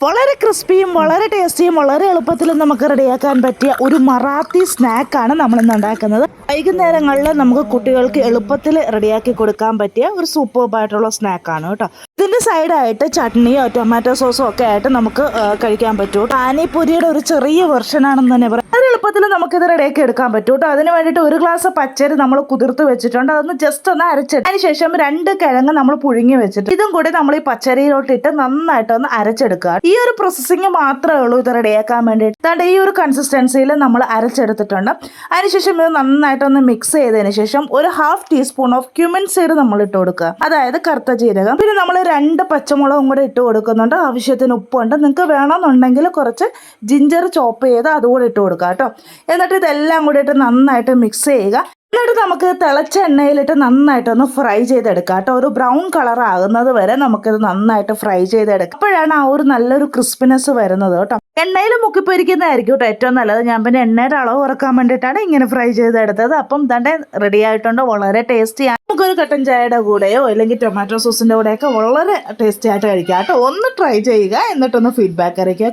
വളരെ ക്രിസ്പിയും വളരെ ടേസ്റ്റിയും വളരെ എളുപ്പത്തിലും നമുക്ക് റെഡിയാക്കാൻ പറ്റിയ ഒരു മറാത്തി സ്നാക്കാണ് നമ്മളിന്ന് ഉണ്ടാക്കുന്നത്. വൈകുന്നേരങ്ങളിൽ നമുക്ക് കുട്ടികൾക്ക് എളുപ്പത്തിൽ റെഡിയാക്കി കൊടുക്കാൻ പറ്റിയ ഒരു സൂപ്പർബായിട്ടുള്ള സ്നാക്കാണ് കേട്ടോ. ഇതിൻ്റെ സൈഡായിട്ട് ചട്നിയോ ടൊമാറ്റോ സോസോ ഒക്കെ ആയിട്ട് നമുക്ക് കഴിക്കാൻ പറ്റും. പാനിപൂരിയുടെ ഒരു ചെറിയ വെർഷനാണെന്ന് തന്നെ പറയാം. വളരെ എളുപ്പത്തിൽ നമുക്കിത് റെഡിയാക്കി എടുക്കാൻ പറ്റും കേട്ടോ. അതിന് വേണ്ടിയിട്ട് ഒരു ഗ്ലാസ് പച്ചരി നമ്മൾ കുതിർത്ത് വെച്ചിട്ടുണ്ട്. അതൊന്ന് ജസ്റ്റ് ഒന്ന് അരച്ചെടുക്കും. അതിനുശേഷം 2 കിഴങ്ങ് നമ്മൾ പുഴുങ്ങി വെച്ചിട്ട് ഇതും കൂടി നമ്മൾ ഈ പച്ചരിയിലോട്ടിട്ട് നന്നായിട്ടൊന്ന് അരച്ചെടുക്കുക. ഈ ഒരു പ്രോസസ്സിങ് മാത്രമേ ഉള്ളൂ ഇത് റെഡിയാക്കാൻ വേണ്ടിയിട്ട്. അതാണ്ട് ഈ ഒരു കൺസിസ്റ്റൻസിയിൽ നമ്മൾ അരച്ചെടുത്തിട്ടുണ്ട്. അതിനുശേഷം ഇത് നന്നായിട്ടൊന്ന് മിക്സ് ചെയ്തതിന് ശേഷം ഒരു 1/2 ടീസ്പൂൺ ഓഫ് ക്യുമിൻ സീഡ് നമ്മൾ ഇട്ട് കൊടുക്കുക, അതായത് കറുത്ത ജീരകം. പിന്നെ നമ്മൾ 2 പച്ചമുളകും കൂടെ ഇട്ട് കൊടുക്കുന്നുണ്ട്. ആവശ്യത്തിന് ഉപ്പുണ്ട്. നിങ്ങൾക്ക് വേണമെന്നുണ്ടെങ്കിൽ കുറച്ച് ജിഞ്ചർ ചോപ്പ് ചെയ്ത് അതുകൂടെ ഇട്ട് കൊടുക്കുക കേട്ടോ. എന്നിട്ട് ഇതെല്ലാം കൂടി ഇട്ട് നന്നായിട്ട് മിക്സ് ചെയ്യുക. എന്നിട്ട് നമുക്ക് തിളച്ച എണ്ണയിലിട്ട് നന്നായിട്ടൊന്ന് ഫ്രൈ ചെയ്തെടുക്കാം കേട്ടോ. ഒരു ബ്രൗൺ കളർ ആകുന്നത് വരെ നമുക്കിത് നന്നായിട്ട് ഫ്രൈ ചെയ്തെടുക്കാം. അപ്പോഴാണ് ആ ഒരു നല്ലൊരു ക്രിസ്പിനെസ് വരുന്നത് കേട്ടോ. എണ്ണയിൽ മുക്കിപ്പൊരിക്കുന്നതായിരിക്കും കേട്ടോ ഏറ്റവും നല്ലത്. ഞാൻ പിന്നെ എണ്ണയുടെ അളവ് കുറക്കാൻ വേണ്ടിയിട്ടാണ് ഇങ്ങനെ ഫ്രൈ ചെയ്തെടുത്തത്. അപ്പം തന്നെ റെഡി ആയിട്ടുണ്ട്. വളരെ ടേസ്റ്റിയാണ്. നമുക്കൊരു കട്ടൻ ചായയുടെ കൂടെയോ അല്ലെങ്കിൽ ടൊമാറ്റോ സോസിൻ്റെ കൂടെയൊക്കെ വളരെ ടേസ്റ്റി ആയിട്ട് കഴിക്കാം കേട്ടോ. ഒന്ന് ട്രൈ ചെയ്യുക, എന്നിട്ടൊന്ന് ഫീഡ്ബാക്ക് അറിയിക്കുക.